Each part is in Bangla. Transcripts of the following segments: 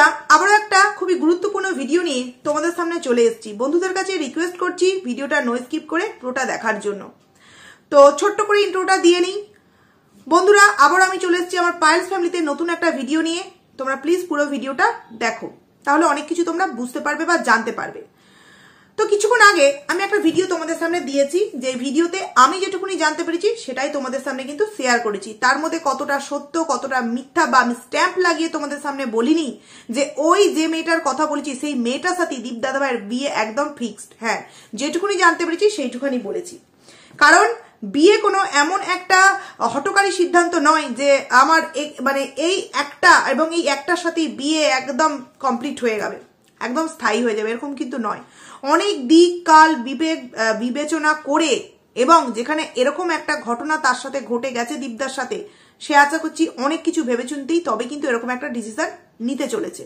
বন্ধুরা আবারও একটা খুবই গুরুত্বপূর্ণ ভিডিও নিয়ে তোমাদের সামনে চলে এসেছি। বন্ধুদের কাছে রিকোয়েস্ট করছি ভিডিওটা নো স্কিপ করে পুরোটা দেখার জন্য। তো ছোট্ট করে ইন্ট্রোটা দিয়ে নিই। বন্ধুরা আবারও আমি চলে এসেছি আমার পায়েলস ফ্যামিলিতে নতুন একটা ভিডিও নিয়ে। তোমরা প্লিজ পুরো ভিডিওটা দেখো, তাহলে অনেক কিছু তোমরা বুঝতে পারবে বা জানতে পারবে। তো কিছুক্ষণ আগে আমি একটা ভিডিও তোমাদের সামনে দিয়েছি, যে ভিডিওতে আমি যেটুকুনি জানতে পেরেছি সেটাই তোমাদের সামনে কিন্তু শেয়ার করেছি। তার মধ্যে কতটা সত্য কতটা মিথ্যা বা আমি স্ট্যাম্প লাগিয়ে তোমাদের সামনে বলিনি যে ওই যে মেয়েটার কথা বলেছি সেই মেয়েটার সাথে দীপ দাদাভাইয়ের বিয়ে একদম ফিক্সড। হ্যাঁ, যেটুকুনি জানতে পেরেছি সেইটুকুনি বলেছি, কারণ বিয়ে কোনো এমন একটা হঠকারী সিদ্ধান্ত নয় যে আমার মানে এই একটা এবং এই একটার সাথে বিয়ে একদম কমপ্লিট হয়ে যাবে, একদম স্থায়ী হয়ে যাবে, এরকম কিন্তু নয়। অনেক দিক কাল বিবেচনা করে এবং যেখানে এরকম একটা ঘটনা তার সাথে ঘটে গেছে দীপদার সাথে, সে আশা করছি অনেক কিছু ভেবেচিন্তেই তবে কিন্তু এরকম একটা ডিসিশন নিতে চলেছে।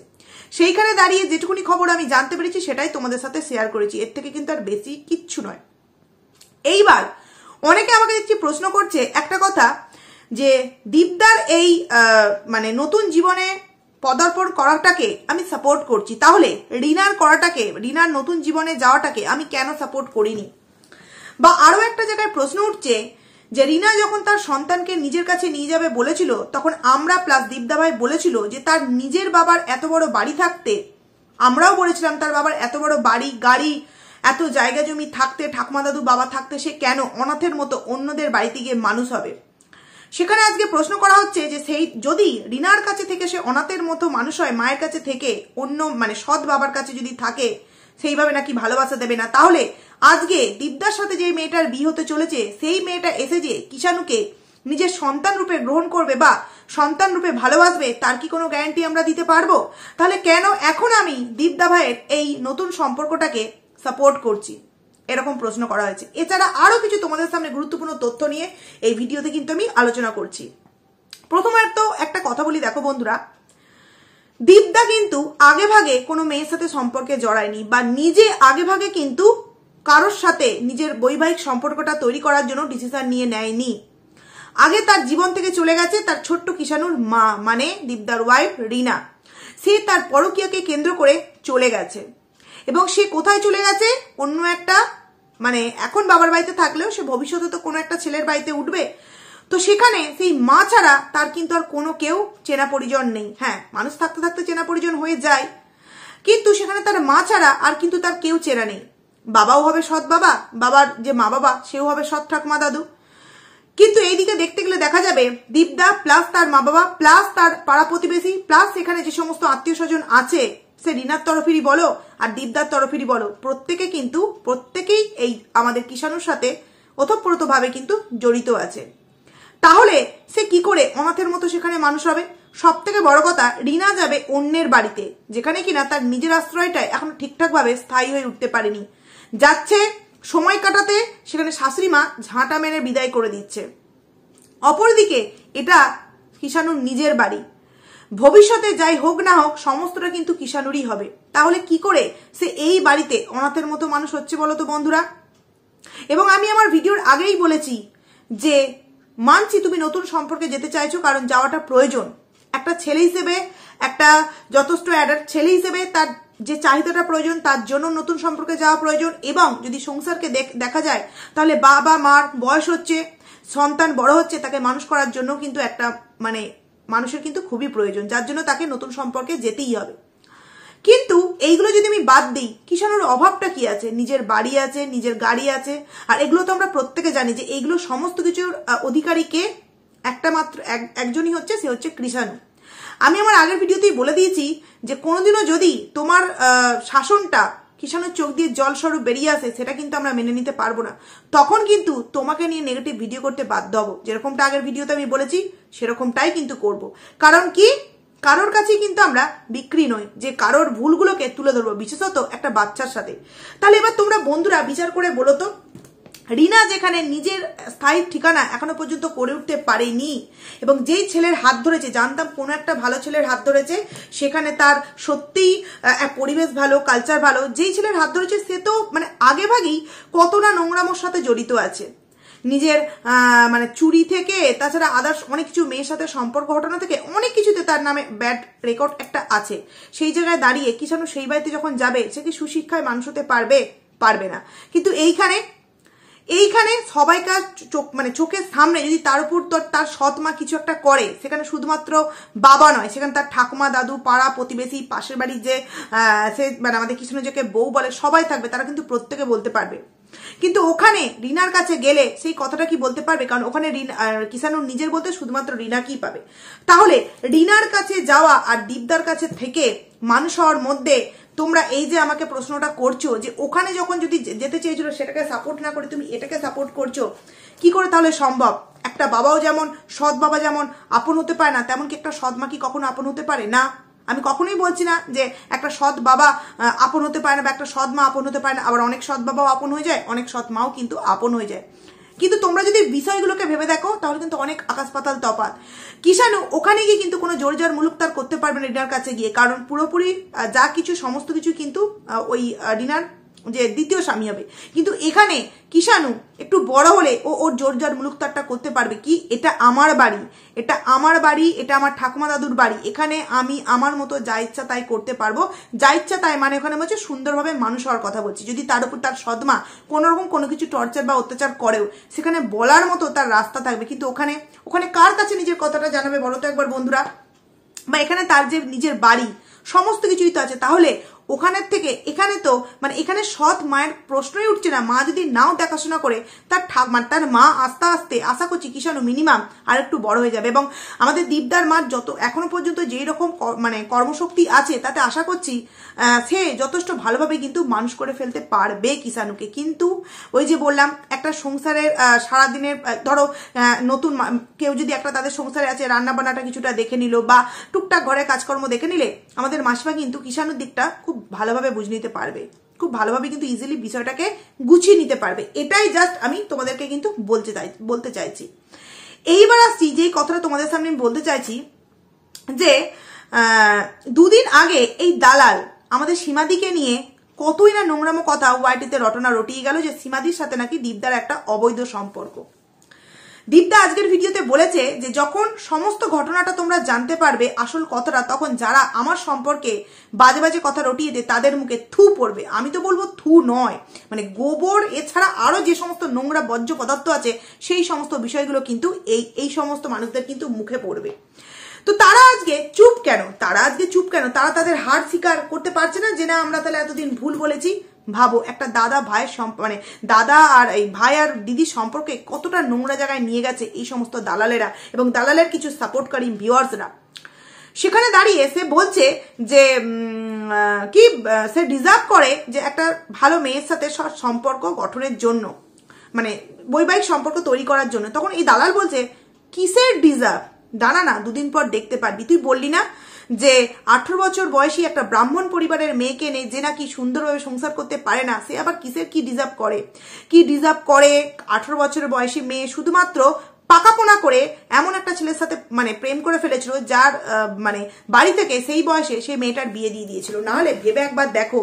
সেইখানে দাঁড়িয়ে যেটুকুনি খবর আমি জানতে পেরেছি সেটাই তোমাদের সাথে শেয়ার করেছি, এর থেকে কিন্তু আর বেশি কিচ্ছু নয়। এইবার অনেকে আমাকে দেখছি প্রশ্ন করছে একটা কথা, যে দীপদার এই মানে নতুন জীবনে পদার্পণ করাটাকে আমি সাপোর্ট করছি, তাহলে রিনার করাটাকে, রিনার নতুন জীবনে যাওয়াটাকে আমি কেন সাপোর্ট করিনি? বা আরো একটা জায়গায় প্রশ্ন উঠছে যে রিনা যখন তার সন্তানকে নিজের কাছে নিয়ে যাবে বলেছিল, তখন আমরা প্লাস দীপদাভাই বলেছিল যে তার নিজের বাবার এত বড় বাড়ি থাকতে, আমরাও বলেছিলাম তার বাবার এত বড় বাড়ি গাড়ি এত জায়গা জমি থাকতে, ঠাকুমা দাদু বাবা থাকতে সে কেন অনাথের মতো অন্যদের বাড়িতে গিয়ে মানুষ হবে? সেখানে আজকে প্রশ্ন করা হচ্ছে যে সেই যদি রিনার কাছে থেকে সে অনাথের মতো মানুষ হয়, মায়ের কাছে থেকে অন্য মানে সৎ বাবার কাছে যদি থাকে, সেইভাবে নাকি ভালোবাসা দেবে না, তাহলে আজকে দীপদার সাথে যে মেয়েটার বিয়ে হতে চলেছে সেই মেয়েটা এসে যে কিষাণুকে নিজের সন্তান রূপে গ্রহণ করবে বা সন্তান রূপে ভালোবাসবে, তার কি কোনো গ্যারান্টি আমরা দিতে পারবো? তাহলে কেন এখন আমি দীপদা ভাইয়ের এই নতুন সম্পর্কটাকে সাপোর্ট করছি, এরকম প্রশ্ন করা হয়েছে। এছাড়া আরো কিছু তোমাদের সামনে গুরুত্বপূর্ণ তথ্য নিয়ে এই ভিডিওতে কিন্তু আমি আলোচনা করছি। প্রথমে তো একটা কথা বলি, দেখো বন্ধুরা, দীপদা কিন্তু আগে ভাগে কোনো মেয়ের সাথে সম্পর্কে জড়ায়নি বা নিজে আগে ভাগে কিন্তু কারোর সাথে নিজের বৈবাহিক সম্পর্কটা তৈরি করার জন্য ডিসিশন নিয়ে নেয়নি। আগে তার জীবন থেকে চলে গেছে তার ছোট্ট কিষাণুর মা, মানে দীপদার ওয়াইফ রিনা। সে তার পরকীয়াকে কেন্দ্র করে চলে গেছে, এবং সে কোথায় চলে গেছে? অন্য একটা মানে এখন বাবার বাড়িতে থাকলেও সে ভবিষ্যতে তো কোনো একটা ছেলের বাড়িতে উঠবে, তো সেখানে সেই মা ছাড়া তার কিন্তু আর কোনো কেউ চেনা পরিজন নেই। হ্যাঁ, মানুষ থাকতে থাকতে চেনা পরিজন হয়ে যায়, কিন্তু সেখানে তার মা ছাড়া আর কিন্তু তার কেউ চেনা নেই। বাবাও হবে সৎ বাবা, বাবার যে মা বাবা সেও হবে সৎ ঠাকুমা দাদু, কিন্তু এইদিকে দেখতে গেলে দেখা যাবে দীপদা প্লাস তার মা বাবা প্লাস তার পাড়া প্রতিবেশী প্লাস সেখানে যে সমস্ত আত্মীয় স্বজন আছে, সে রিনার তরফেরই বলো আর দীপদার তরফেরই বলো, প্রত্যেকেই এই আমাদের কিষাণুর সাথে ওতপ্রোতভাবে কিন্তু জড়িত আছে। তাহলে সে কি করে অনাথের মতো সেখানে মানুষ হবে? সব থেকে বড় কথা, রিনা যাবে অন্যের বাড়িতে, যেখানে কিনা তার নিজের আশ্রয়টাই এখন ঠিকঠাক ভাবে স্থায়ী হয়ে উঠতে পারেনি। যাচ্ছে সময় কাটাতে, সেখানে শাশুড়ি মা ঝাঁটা মেরে বিদায় করে দিচ্ছে। অপরদিকে এটা কিষাণুর নিজের বাড়ি, ভবিষ্যতে যাই হোক না হোক সমস্তটা কিন্তু কিষাণুরই হবে। তাহলে কি করে সে এই বাড়িতে অনাথের মতো মানুষ হচ্ছে বলো তো বন্ধুরা? এবং আমি আমার ভিডিওর আগেই বলেছি যে মানছি তুমি নতুন সম্পর্কে যেতে চাইছো, কারণ যাওয়াটা প্রয়োজন। একটা ছেলে হিসেবে, একটা যথেষ্ট অ্যাডাল্ট ছেলে হিসেবে তার যে চাহিদাটা প্রয়োজন, তার জন্য নতুন সম্পর্কে যাওয়া প্রয়োজন। এবং যদি সংসারকে দেখা যায় তাহলে বাবা মার বয়স হচ্ছে, সন্তান বড় হচ্ছে, তাকে মানুষ করার জন্য কিন্তু একটা মানে মানুষের কিন্তু খুবই প্রয়োজন, যার জন্য তাকে নতুন সম্পর্কে যেতেই হবে। কিন্তু এইগুলো যদি আমি বাদ দিই, কিষাণুর অভাবটা কি আছে? নিজের বাড়ি আছে, নিজের গাড়ি আছে, আর এগুলো তো আমরা প্রত্যেকে জানি যে এইগুলো সমস্ত কিছুর অধিকারীকে একটা মাত্র একজনই হচ্ছে, সে হচ্ছে কিষাণু। আমি আমার আগের ভিডিওতেই বলে দিয়েছি যে কোনোদিনও যদি তোমার শাসনটা কিষাণুর চোখ দিয়ে জল স্বরূপ বেরিয়ে আসে, সেটা কিন্তু আমরা মেনে নিতে পারবো না। তখন কিন্তু তোমাকে নিয়ে নেগেটিভ ভিডিও করতে বাধ্য হবো। যেরকমটা আগের ভিডিওতে আমি বলেছি সেরকমটাই কিন্তু করব। কারণ কি, কারোর কাছেই কিন্তু আমরা বিক্রি নই যে কারোর ভুলগুলোকে তুলে ধরবো, বিশেষত একটা বাচ্চার সাথে। তাহলে এবার তোমরা বন্ধুরা বিচার করে বলো তো, রিনা যেখানে নিজের স্থায়ী ঠিকানা এখনো পর্যন্ত করে উঠতে পারেনি, এবং যেই ছেলের হাত ধরেছে, জানতাম কোনো একটা ভালো ছেলের হাত ধরেছে, সেখানে তার সত্যিই পরিবেশ ভালো, কালচার ভালো, যেই ছেলের হাত ধরেছে সে তো মানে আগে ভাগেই কত না নোংরামোর সাথে জড়িত আছে। নিজের মানে চুরি থেকে তাছাড়া আদার্স অনেক কিছু মেয়ের সাথে সম্পর্ক ঘটানো থেকে অনেক কিছুতে তার নামে ব্যাড রেকর্ড একটা আছে। সেই জায়গায় দাঁড়িয়ে কিষাণু সেই বাড়িতে যখন যাবে সে কি সুশিক্ষায় মানুষ হতে পারবে না। কিন্তু এইখানে সবাইকার মানে চোখের সামনে যদি তার উপর তার সৎ মা কিছু একটা করে, সেখানে শুধুমাত্র বাবা নয়, সেখানে তার ঠাকুমা, দাদু, পাড়া প্রতিবেশী, পাশের বাড়ির যে সে মানে আমাদের কিষাণু যাকে বউ বলে সবাই থাকবে, তারা কিন্তু প্রত্যেকে বলতে পারবে। কিন্তু ওখানে রিনার কাছে গেলে সেই কথাটা কি বলতে পারবে? কারণ ওখানে কিষাণুর নিজের বলতে শুধুমাত্র রিনা কি পাবে। তাহলে রিনার কাছে যাওয়া আর দীপদার কাছে থেকে মানুষ হওয়ার মধ্যে তোমরা এই যে আমাকে প্রশ্নটা করছো যে ওখানে যখন যদি যেতে চেয়েছিল সেটাকে সাপোর্ট না করে তুমি এটাকে সাপোর্ট করছো, কি করে তাহলে সম্ভব? একটা বাবাও যেমন সৎ বাবা যেমন আপন হতে পারে না, তেমন কি একটা সৎ মা কি কখনো আপন হতে পারে না? আমি কখনোই বলছি না যে একটা সৎ বাবা আপন হতে পারে না বা একটা সৎ মা আপন হতে পারে না। আবার অনেক সৎ বাবাও আপন হয়ে যায়, অনেক সৎ মাও কিন্তু আপন হয়ে যায়। কিন্তু তোমরা যদি বিষয়গুলোকে ভেবে দেখো তাহলে কিন্তু অনেক আকাশ পাতাল তফাৎ। কিষাণু ওখানে গিয়ে কিন্তু কোনো জোর জার মুলুক তার করতে পারবে না রিনার কাছে গিয়ে, কারণ পুরোপুরি যা কিছু সমস্ত কিছু কিন্তু ওই রিনার যে দ্বিতীয় স্বামী হবে। কিন্তু এখানে কিষাণু একটু বড় হলে ওর জোর জার মুলুকতারটা করতে পারবে কি? এটা আমার বাড়ি, এটা আমার বাড়ি, এটা আমার ঠাকুমা দাদুর বাড়ি, এখানে আমি আমার মতো যা ইচ্ছা তাই করতে পারবো। যা ইচ্ছা তাই মানে ওখানে বলছে সুন্দরভাবে মানুষ হওয়ার কথা বলছি। যদি তার উপর তার সদমা কোনোরকম কোনো কিছু টর্চার বা অত্যাচার করেও সেখানে বলার মতো তার রাস্তা থাকবে। কিন্তু ওখানে কার কাছে নিজের কথাটা জানাবে বলো তো একবার বন্ধুরা? বা এখানে তার যে নিজের বাড়ি সমস্ত কিছুই তো আছে। তাহলে ওখানের থেকে এখানে তো মানে এখানে সৎ মায়ের প্রশ্নই উঠছে না। মা যদি নাও দেখাশোনা করে তার মা আস্তে আস্তে আশা করছি কিষাণু মিনিমাম আর একটু বড় হয়ে যাবে। এবং আমাদের দীপদার মার যত এখনো পর্যন্ত যেই রকম মানে কর্মশক্তি আছে তাতে আশা করছি সে যথেষ্ট ভালোভাবে কিন্তু মানুষ করে ফেলতে পারবে কিষাণুকে। কিন্তু ওই যে বললাম একটা সংসারের সারাদিনের ধরো নতুন কেউ যদি একটা তাদের সংসারে আছে রান্না বান্নাটা কিছুটা দেখে নিল বা টুকটাক ঘরের কাজকর্ম দেখে নিলে আমাদের মাসিমা কিন্তু কিষাণুর দিকটা খুব ভালোভাবে বুঝে নিতে পারবে, খুব ভালোভাবে কিন্তু ইজিলি বিষয়টাকে গুছিয়ে নিতে পারবে। এটাই জাস্ট আমি তোমাদেরকে কিন্তু বলতে চাইছি। এইবার আসছি যে কথাটা তোমাদের সামনে আমি বলতে চাইছি যে দুদিন আগে এই দালাল আমাদের সীমাদিকে নিয়ে কতই না নোংরামো কথা ওয়াইটিতে রটনা রটিয়ে গেল যে সীমাদির সাথে নাকি দীপদার একটা অবৈধ সম্পর্ক। দীপদা আজকের ভিডিওতে বলেছে যে যখন সমস্ত ঘটনাটা তোমরা জানতে পারবে আসল কথাটা, তখন যারা আমার সম্পর্কে বাজে বাজে কথা রটিয়ে দেয় তাদের মুখে থু পড়বে। আমি তো বলবো থু নয়, মানে গোবর এছাড়া আরো যে সমস্ত নোংরা বর্জ্য পদার্থ আছে সেই সমস্ত বিষয়গুলো কিন্তু এই সমস্ত মানুষদের কিন্তু মুখে পড়বে। তো তারা আজকে চুপ কেন? তারা তাদের হার স্বীকার করতে পারছে না যে না আমরা তাহলে এতদিন ভুল বলেছি। ভাবো একটা দাদা ভাইয়ের মানে দাদা আর এই ভাই আর দিদির সম্পর্কে কতটা নোংরা জায়গায় নিয়ে গেছে এই সমস্ত দালালেরা এবং দালালের কিছু সাপোর্টকারী ভিউয়ার্সরা। সেখানে দাঁড়িয়ে সে বলছে যে কি সে ডিজার্ভ করে যে একটা ভালো মেয়ের সাথে সম্পর্ক গঠনের জন্য, মানে বৈবাহিক সম্পর্ক তৈরি করার জন্য। তখন এই দালাল বলছে কিসের ডিজার্ভ? দাঁড়া না, দুদিন পর দেখতে পারবি। তুই বললি না যে 18 বছর বয়সী একটা ব্রাহ্মণ পরিবারের মেয়েকে নিয়ে যে নাকি সুন্দরভাবে সংসার করতে পারে না, সে আবার কিসের কি ডিজার্ভ করে? 18 বছরের বয়সী মেয়ে শুধুমাত্র পাকাপোনা করে এমন একটা ছেলের সাথে মানে প্রেম করে ফেলেছিল যার মানে বাড়ি থেকে সেই বয়সে সেই মেয়েটার বিয়ে দিয়ে দিয়েছিল। না হলে ভেবে একবার দেখো,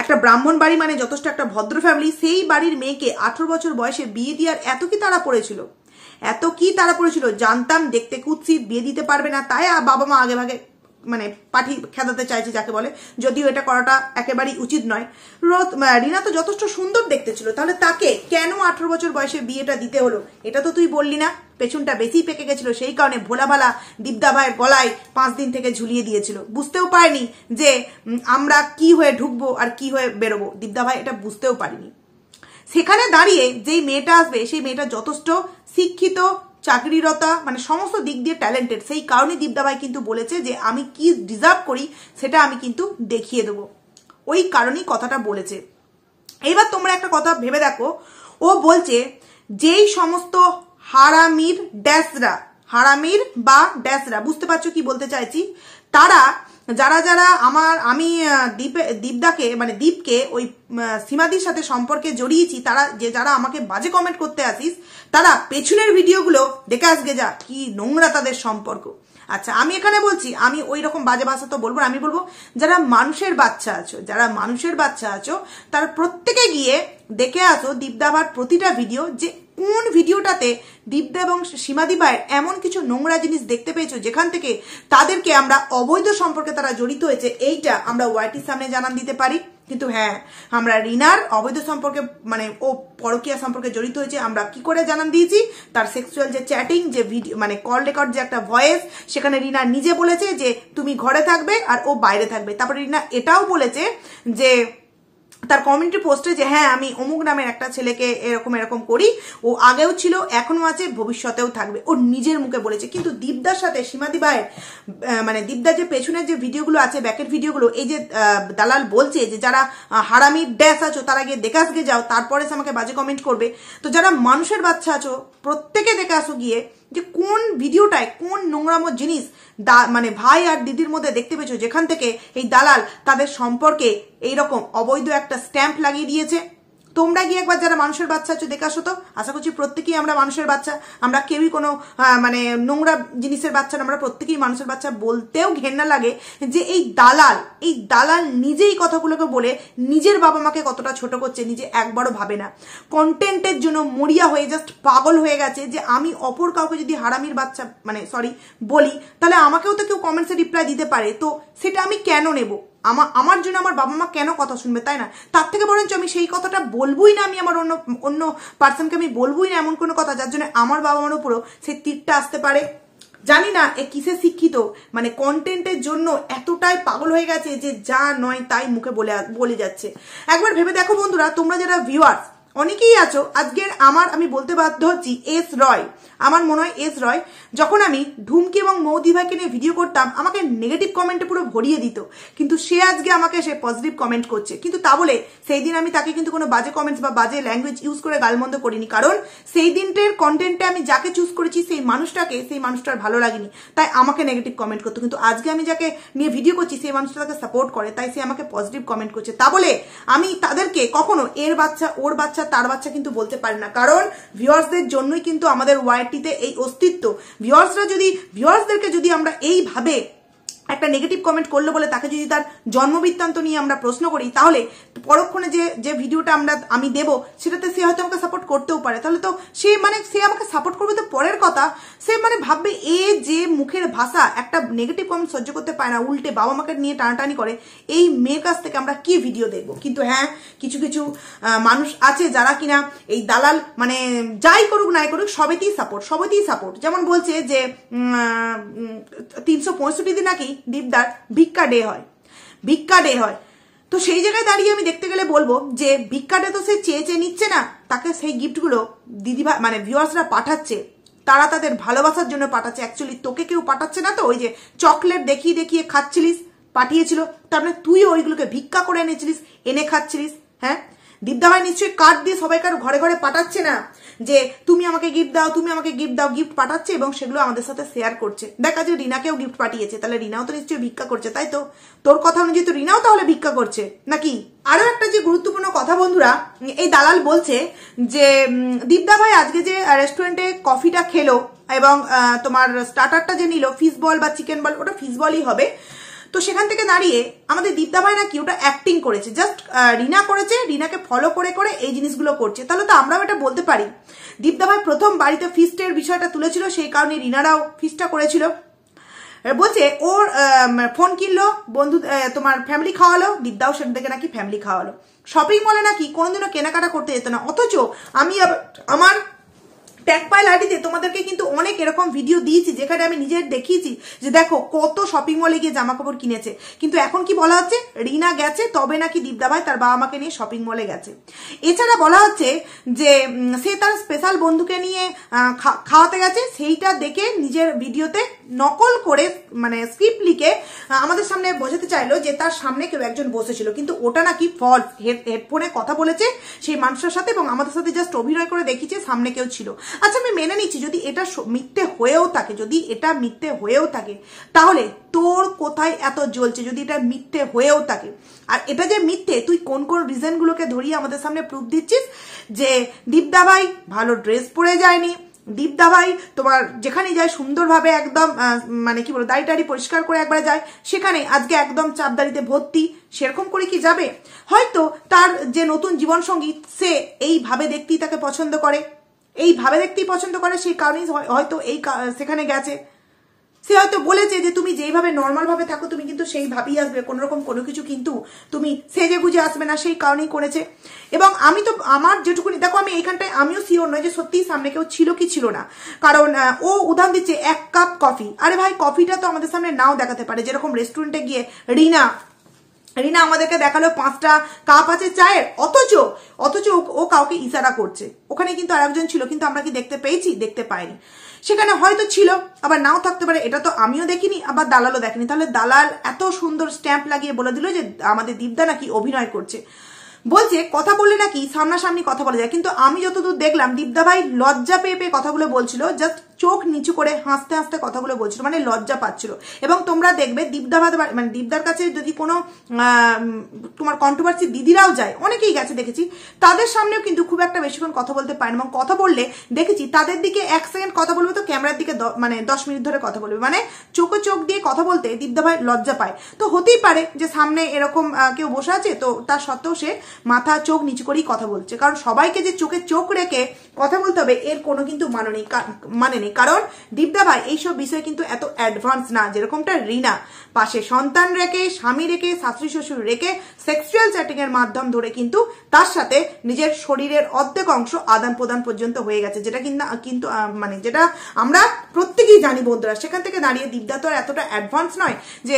একটা ব্রাহ্মণ বাড়ি মানে যথেষ্ট একটা ভদ্র ফ্যামিলি, সেই বাড়ির মেয়েকে 18 বছর বয়সে বিয়ে দেওয়ার এত কি তারা পড়েছিল? জানতাম দেখতে কুৎসিত, বিয়ে দিতে পারবে না, তাই বাবা মা আগে ভাগে মানে পাঠি খেদাতে চাইছে যাকে বলে, যদিও এটা করাটা একেবারেই উচিত নয়। রিনা তো যথেষ্ট সুন্দর দেখতে ছিল, তাহলে তাকে কেন 18 বছর বয়সে বিয়েটা দিতে হলো? এটা তো তুই বললি না। পেছনটা বেশি পেকে গেছিল, সেই কারণে ভোলাভালা দীপদা ভাইয়ের গলায় 5 দিন থেকে ঝুলিয়ে দিয়েছিল। বুঝতেও পারেনি যে আমরা কি হয়ে ঢুকবো আর কি হয়ে বেরোবো। দীপদা ভাই এটা বুঝতেও পারিনি। সেখানে দাঁড়িয়ে যেই মেয়েটা আসবে সেই মেয়েটা যথেষ্ট শিক্ষিত, চাকরিরতা, মানে সমস্ত দিক দিয়ে ট্যালেন্টেড। সেই কারণে দীপদা ভাই কিন্তু বলেছে যে আমি কি ডিজার্ভ করি সেটা আমি কিন্তু দেখিয়ে দেবো। ওই কারণেই কথাটা বলেছে। এইবার তোমরা একটা কথা ভেবে দেখো, ও বলছে যেই সমস্ত হারামির ড্যাসরা, বুঝতে পারছো কি বলতে চাইছি? তারা যারা আমি দীপদাকে মানে দীপকে ওই সীমাদির সাথে সম্পর্কে জড়িয়েছি, যারা আমাকে বাজে কমেন্ট করতে আসিস, তারা পেছনের ভিডিওগুলো দেখে আসবে যা কি নোংরা তাদের সম্পর্ক। আচ্ছা, আমি এখানে বলছি, আমি ওই রকম বাজে ভাষা তো বলবো না, আমি বলবো যারা মানুষের বাচ্চা আছো, যারা মানুষের বাচ্চা আছো, তারা প্রত্যেকে গিয়ে দেখে আসো দীপদাভার প্রতিটা ভিডিও, যে কোন ভিডিওটাতে দীপদা এবং সীমাদি ভাইয়ের এমন কিছু নোংরা জিনিস দেখতে পেয়েছো যেখান থেকে তাদেরকে আমরা অবৈধ সম্পর্কে তারা জড়িত হয়েছে, এইটা আমরা ওয়াইটির সামনে জানান দিতে পারি। কিন্তু হ্যাঁ, আমরা রিনার অবৈধ সম্পর্কে মানে ও পরকীয়া সম্পর্কে জড়িত হয়েছে আমরা কি করে জানান দিয়েছি, তার সেক্সুয়াল যে চ্যাটিং, যে ভিডিও মানে কল রেকর্ড, যে একটা ভয়েস, সেখানে রিনা নিজে বলেছে যে তুমি ঘরে থাকবে আর ও বাইরে থাকবে। তারপরে রিনা এটাও বলেছে যে তার কমিউনিটি পোস্টে যে হ্যাঁ আমি অমুক নামের একটা ছেলেকে এরকম এরকম করি, ও আগেও ছিল, এখনো আছে, ভবিষ্যতেও থাকবে, ও নিজের মুখে বলেছে। কিন্তু দীপদার সাথে সীমাদি ভাইয়ের মানে দীপদার যে পেছনের যে ভিডিওগুলো আছে, ব্যাকের ভিডিওগুলো, এই যে দালাল বলছে যে যারা হারামির ড্যাশ আছো তারা গিয়ে দেখে আসকে যাও, তারপরে আমাকে বাজে কমেন্ট করবে। তো যারা মানুষের বাচ্চা আছো প্রত্যেকে দেখে আসো গিয়ে যে কোন ভিডিওটায় কোন নোংরামো জিনিস মানে ভাই আর দিদির মধ্যে দেখতে পেয়েছো যেখান থেকে এই দালাল তাদের সম্পর্কে এইরকম অবৈধ একটা স্ট্যাম্প লাগিয়ে দিয়েছে। তোমরা গিয়ে একবার যারা মানুষের বাচ্চা আছো দেখে আসো তো। আশা করছি প্রত্যেকেই আমরা মানুষের বাচ্চা, আমরা কেউই কোনো মানে নোংরা জিনিসের বাচ্চা, আমরা প্রত্যেকেই মানুষের বাচ্চা। বলতেও ঘেন্না লাগে যে এই দালাল নিজেই কথাগুলোকে বলে নিজের বাবা মাকে কতটা ছোট করছে, নিজে একবারও ভাবে না। কন্টেন্টের জন্য মরিয়া হয়ে জাস্ট পাগল হয়ে গেছে যে আমি অপর কাউকে যদি হারামির বাচ্চা মানে সরি বলি, তাহলে আমাকেও তো কেউ কমেন্টসে রিপ্লাই দিতে পারে, তো সেটা আমি কেন নেব? আমার জন্য আমার বাবা মা কেন কথা শুনবে, তাই না? তার থেকে বরঞ্চ আমি সেই কথাটা বলবই না, আমি আমার অন্য পার্সনকে আমি বলবই না এমন কোনো কথা যার জন্য আমার বাবা মার উপরও সেই তীরটা আসতে পারে। জানি না এ কিসে শিক্ষিত, মানে কন্টেন্টের জন্য এতটাই পাগল হয়ে গেছে যে যা নয় তাই মুখে বলে যাচ্ছে। একবার ভেবে দেখো বন্ধুরা, তোমরা যারা ভিউয়ার্স অনেকেই আছো, আজকের আমি বলতে বাধ্য হচ্ছি এস রয়, আমার মনে হয় এস রয় যখন আমি ঢুমকি এবং মৌদি ভাইকে নিয়ে ভিডিও করতাম আমাকে নেগেটিভ কমেন্টে পুরো ভরিয়ে দিত, কিন্তু সে আজকে আমাকে সে পজিটিভ কমেন্ট করছে। কিন্তু তা বলে সেই দিন আমি তাকে কিন্তু কোনো বাজে কমেন্টস বা বাজে ল্যাঙ্গুয়েজ ইউজ করে গালমন্দ করিনি, কারণ সেই দিনটার কন্টেন্টে আমি যাকে চুজ করেছি সেই মানুষটার ভালো লাগেনি, তাই আমাকে নেগেটিভ কমেন্ট করতো। কিন্তু আজকে আমি যাকে নিয়ে ভিডিও করছি সেই মানুষটা তাকে সাপোর্ট করে, তাই সে আমাকে পজিটিভ কমেন্ট করছে। তা বলে আমি তাদেরকে কখনো এর বাচ্চা, ওর বাচ্চা, তার বাচ্চা কিন্তু বলতে পারি না, কারণ ভিউয়ার্সদের জন্যই কিন্তু আমাদের ওয়াইটিতে এই অস্তিত্ব। ভিউয়ার্সদেরকে যদি আমরা এইভাবে একটা নেগেটিভ কমেন্ট করলো বলে তাকে যদি তার জন্মবৃত্তান্ত নিয়ে আমরা প্রশ্ন করি, তাহলে পরক্ষণে যে ভিডিওটা আমি দেব সেটাতে সে হয়তো আমাকে সাপোর্ট করতেও পারে। তাহলে তো সে আমাকে সাপোর্ট করবে তো পরের কথা, সে ভাববে এ যে মুখের ভাষা একটা নেগেটিভ কমেন্ট সহ্য করতে পারে না, উল্টে বাবা মাকে নিয়ে টানাটানি করে, এই মেয়ের কাছ থেকে আমরা কি ভিডিও দেখবো? কিন্তু হ্যাঁ, কিছু কিছু মানুষ আছে যারা কিনা এই দালাল মানে যাই করুক নাই করুক সবেতেই সাপোর্ট। যেমন বলছে যে 365 দিন নাকি দীপদার ভিক্ষা ডে হয়। তো সেই জায়গায় দাঁড়িয়ে আমি দেখতে গেলে বলবো যে ভিক্ষাটা তো সে চেয়ে নিচ্ছে না, তাকে সেই গিফটগুলো দিদিভাই মানে ভিউয়ার্সরা পাঠাচ্ছে, তারা তাদের ভালোবাসার জন্য পাঠাচ্ছে। অ্যাকচুয়ালি তোকে কেউ পাঠাচ্ছে না তো, ওই যে চকলেট দেখিয়ে খাচ্ছিলিস পাঠিয়েছিল, তার মানে তুইও ওইগুলোকে ভিক্ষা করে এনেছিলিস, এনে খাচ্ছিলিস। হ্যাঁ, দীপদা ভাই নিশ্চয়ই কার্ড দিয়ে সবাইকার ঘরে ঘরে পাঠাচ্ছে না যে তুমি আমাকে গিফট দাও, গিফট পাঠাচ্ছে এবং সেগুলো আমাদের সাথে শেয়ার করছে। দেখা যায় রিনাকেও গিফট পাঠিয়েছে, তাহলে রিনাও তো নিশ্চয়ই ভিক্ষা করছে, তাই তো? তোর কথা অনুযায়ী তো রিনাও তাহলে ভিক্ষা করছে নাকি? আরো একটা যে গুরুত্বপূর্ণ কথা বন্ধুরা, এই দালাল বলছে যে দীপদা ভাই আজকে যে রেস্টুরেন্টে কফিটা খেলো এবং তোমার স্টার্টারটা যে নিল ফিশ বল বা চিকেন বল, ওটা ফিশ বলই হবে, তো সেখান থেকে দাঁড়িয়ে আমাদের দীপদা ভাই নাকি ওটা অ্যাক্টিং করেছে, জাস্ট রিনা করেছে, রিনাকে ফলো করে এই জিনিসগুলো করছে। তাহলে তো আমরাও এটা বলতে পারি দীপদা ভাই প্রথম বাড়িতে ফিস্টের বিষয়টা তুলেছিল, সেই কারণে রিনারাও ফিস্টটা করেছিল। বলছে ওর ফোন কিনলো, বন্ধু তোমার ফ্যামিলি খাওয়ালো, দীপদাও সেটা থেকে নাকি ফ্যামিলি খাওয়ালো। শপিং মলে নাকি কোনোদিনও কেনাকাটা করতে যেত না, অথচ আমি আমার ট্যাগপাইল আইডিতে তোমাদেরকে কিন্তু অনেক এরকম ভিডিও দিয়েছি যেখানে আমি নিজের দেখিয়েছি যে দেখো কত শপিং মলে গিয়ে জামা কাপড় কিনেছে। কিন্তু এখন কি বলা হচ্ছে, রিনা গেছে তবে নাকি দীপদা ভাই তার বাবা মাকে নিয়ে শপিং মলে গেছে। এছাড়া বলা হচ্ছে যে সে তার স্পেশাল বন্ধুকে নিয়ে খাওয়াতে গেছে, সেইটা দেখে নিজের ভিডিওতে নকল করে মানে স্ক্রিপ্ট লিখে আমাদের সামনে বোঝাতে চাইলো যে তার সামনে কেউ একজন বসেছিল, কিন্তু ওটা নাকি ফলস। হেডফোনে কথা বলেছে সেই মানুষের সাথে এবং আমাদের সাথে জাস্ট অভিনয় করে দেখিয়েছে সামনে কেউ ছিল। আচ্ছা, আমি মেনে নিচ্ছি যদি এটা মিথ্যে হয়েও থাকে, তাহলে তোর কোথায় এত জ্বলছে যদি এটা মিথ্যে হয়েও থাকে? আর এটা যে মিথ্যে, তুই কোন রিজনগুলোকে ধরিয়ে আমাদের সামনে প্রুফ দিচ্ছিস যে দীপদা ভাই ভালো ড্রেস পরে যায়নি, দীপদা ভাই তোমার যেখানে যায় সুন্দরভাবে একদম মানে কি বলবো দাড়ি টাড়ি পরিষ্কার করে একবার যায়, সেখানে আজকে একদম চাপদাড়িতে ভর্তি, সেরকম করে কি যাবে? হয়তো তার যে নতুন জীবনসঙ্গী সে এইভাবে দেখতেই তাকে পছন্দ করে, এইভাবে দেখতেই পছন্দ করে, সেই কারণেই হয়তো এই সেখানে গেছে। সে হয়তো বলেছে যে তুমি যেইভাবে নর্মাল ভাবে থাকো তুমি কিন্তু সেইভাবেই আসবে, কোনো রকম কোনো কিছু কিন্তু তুমি সেজে গুজে আসবে না, সেই কারণেই করেছে। এবং আমি তো আমার যেটুকুনি দেখো, আমি এইখানটায় আমিও শিওর নয় যে সত্যিই সামনে কেউ ছিল কি ছিল না, কারণ ও উদাহরণ দিচ্ছে 1 কাপ কফি। আরে ভাই, কফিটা তো আমাদের সামনে নাও দেখাতে পারে, যেরকম রেস্টুরেন্টে গিয়ে রিনা আমাদেরকে দেখালো 5টা কাপ আছে চায়ের, অথচ ও কাউকে ইশারা করছে। ওখানে কিন্তু আরেকজন ছিল, কিন্তু আমরা কি দেখতে পেয়েছি? দেখতে পাইনি। সেখানে হয়তো ছিল, আবার নাও থাকতে পারে, এটা তো আমিও দেখিনি, আবার দালালও দেখেনি। তাহলে দালাল এত সুন্দর স্ট্যাম্প লাগিয়ে বলে দিল যে আমাদের দীপদা নাকি অভিনয় করছে, বলছে কথা বললে নাকি সামনাসামনি কথা বলা যায়। কিন্তু আমি যতদূর দেখলাম দীপদা ভাই লজ্জা পেয়ে কথাগুলো বলছিল, জাস্ট চোখ নিচু করে হাসতে হাসতে কথাগুলো বলছিল, মানে লজ্জা পাচ্ছিল। এবং তোমরা দেখবে মানে দীপদার কাছে যদি কোনো তোমার কন্ট্রোভার্সি দিদিরাও যায়, অনেকেই গেছে দেখেছি, তাদের সামনেও কিন্তু খুব একটা বেশিক্ষণ কথা বলতে পারে না। এবং কথা বললে দেখেছি তাদের দিকে 1 সেকেন্ড কথা বলবে তো ক্যামেরার দিকে মানে 10 মিনিট ধরে কথা বলবে, মানে চোখে চোখ দিয়ে কথা বলতে দীপদা ভাই লজ্জা পায়। তো হতেই পারে যে সামনে এরকম কেউ বসে আছে, তো তার সত্ত্বেও সে মাথা চোখ নিচু করেই কথা বলছে, কারণ সবাইকে যে চোখে চোখ রেখে কথা বলতে হবে এর কোনো কিন্তু মানে নেই। কারণ দীপদা ভাই এইসব বিষয়ে কিন্তু এত অ্যাডভান্স না, যেরকমটা রিনা পাশে সন্তান রেখে, স্বামী রেখে, শাশুড়ি শ্বশুর রেখে সেক্সুয়াল চ্যাটিং এর মাধ্যম ধরে কিন্তু তার সাথে নিজের শরীরের অর্ধেক অংশ আদান প্রদান পর্যন্ত হয়ে গেছে, যেটা কিন্তু মানে যেটা আমরা প্রত্যেকেই জানি বন্ধুরা। সেখান থেকে দাঁড়িয়ে দীপদা তো আর এতটা অ্যাডভান্স নয় যে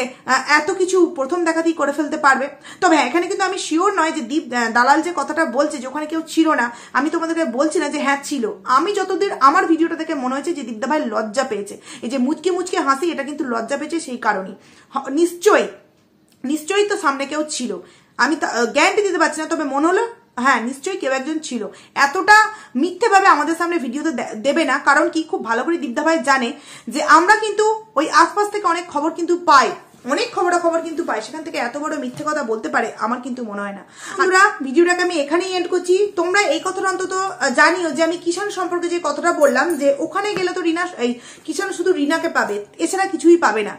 এত কিছু প্রথম দেখাতেই করে ফেলতে পারবে। তবে এখানে কিন্তু আমি শিওর নয় যে দালাল যে কথাটা বলছে যে ওখানে কেউ ছিল না, আমি তোমাদেরকে বলছি না যে হ্যাঁ ছিল। আমি যতদূর আমার ভিডিওটা দেখে মনে হয়েছে যে দীপদা ভাই লজ্জা পেয়েছে, এই যে মুচকে মুচকে হাসি, এটা কিন্তু লজ্জা পেয়েছে সেই কারণেই। নিশ্চয়ই তো সামনে কেউ ছিল, আমি গ্যারান্টি দিতে পারছি না, তবে মনে হলো হ্যাঁ নিশ্চয়ই কেউ একজন ছিল। এতটা মিথ্যে ভাবে আমাদের সামনে ভিডিওতে দেবে না, কারণ কি খুব ভালো করে দীপদা ভাই জানে যে আমরা কিন্তু ওই আশপাশ থেকে অনেক খবর কিন্তু পাই, অনেক খবরাখবর কিন্তু পাই, সেখান থেকে এত বড় মিথ্যে কথা বলতে পারে আমার কিন্তু মনে হয় না। আমরা ভিডিওটাকে আমি এখানেই এন্ড করছি। তোমরা এই কথাটা অন্তত জানিও যে আমি কিষান সম্পর্কে যে কথাটা বললাম, যে ওখানে গেলে তো কিষান শুধু রিনাকে পাবে, এছাড়া কিছুই পাবে না।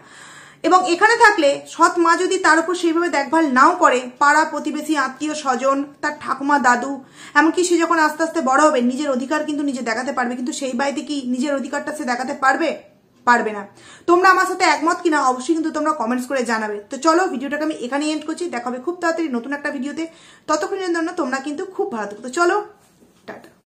এবং এখানে থাকলে সৎ মা যদি তার উপর সেইভাবে দেখভাল নাও করে, পাড়া প্রতিবেশী আত্মীয় স্বজন, তার ঠাকুমা দাদু, এমনকি সে যখন আস্তে আস্তে বড় হবে নিজের অধিকার কিন্তু নিজে দেখাতে পারবে, কিন্তু সেই বাড়িতে কি নিজের অধিকারটা সে দেখাতে পারবে না। তোমরা আমার সাথে একমত কিনা অবশ্যই কিন্তু তোমরা কমেন্টস করে জানাবে। তো চলো ভিডিওটাকে আমি এখানেই এন্ড করছি, দেখা হবে খুব তাড়াতাড়ি নতুন একটা ভিডিওতে। ততক্ষণের জন্য তোমরা কিন্তু খুব ভালো থাকো। তো চলো।